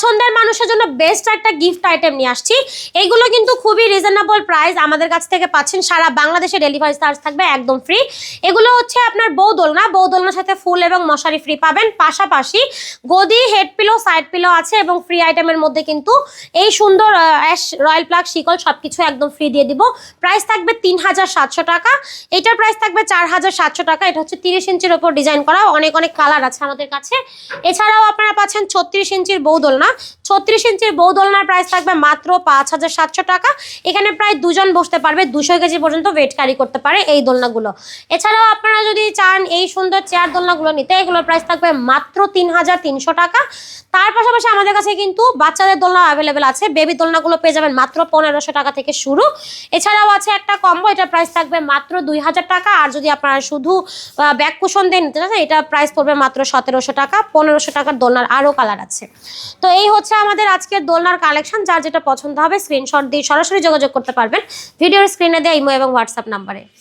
পছন্দের মানুষের জন্য বেস্ট একটা গিফট আইটেম নিয়ে আসছি। এইগুলো কিন্তু খুবই রিজনেবল প্রাইস আমাদের কাছ থেকে পাচ্ছেন। সারা বাংলাদেশে ডেলিভারি চার্জ থাকবে একদম ফ্রি। এগুলো হচ্ছে আপনার বউ দোলনার সাথে ফুল এবং মশারি ফ্রি পাবেন। পাশাপাশি গদি, হেড পিলো, সাইড পিলো আছে এবং ফ্রি আইটেমের মধ্যে কিন্তু এই সুন্দর অ্যাশ রয়্যাল প্লাগ শিকল সবকিছু একদম ফ্রি দিয়ে দিব। প্রাইস থাকবে 3700 টাকা। এটার প্রাইস থাকবে 4700 টাকা। এটা হচ্ছে 30 ইঞ্চির ওপর ডিজাইন করা, অনেক অনেক কালার আছে আমাদের কাছে। এছাড়াও আপনারা পাচ্ছেন 36 ইঞ্চির বউ-দোলনা। 36 ইঞ্চির বউ-দোলনার প্রাইস থাকবে মাত্র 5700 টাকা। এখানে প্রায় দুজন বসতে পারবে, 200 কেজি পর্যন্ত ওয়েট ক্যারি করতে পারে এই দোলনাগুলো। এছাড়াও আপনারা যদি চান এই সুন্দর চেয়ার দোলনাগুলো নিতে, এগুলোর প্রাইস থাকবে মাত্র 3300 টাকা। তার পাশাপাশি আমাদের কাছে কিন্তু বাচ্চাদের দোলনা অ্যাভেলেবেল আছে। বেবি দোলনাগুলো পেয়ে যাবেন মাত্র 1500 টাকা থেকে শুরু। এছাড়াও আছে একটা কম্বো, এটার প্রাইস থাকবে মাত্র 2000 টাকা। আর যদি আপনারা শুধু ব্যাক কুশন দিয়ে নিতে চান, এটা প্রাইস পড়বে মাত্র 1700 টাকা। 1500 টাকার দোলনার আরও কালার আছে। তো এই হচ্ছে আমাদের আজকের দোলনার কালেকশন। যার যেটা পছন্দ হবে স্ক্রিনশট দিয়ে সরাসরি যোগাযোগ করতে পারবেন ভিডিওর স্ক্রিনে দেওয়া ইমো এবং হোয়াটসঅ্যাপ নাম্বারে।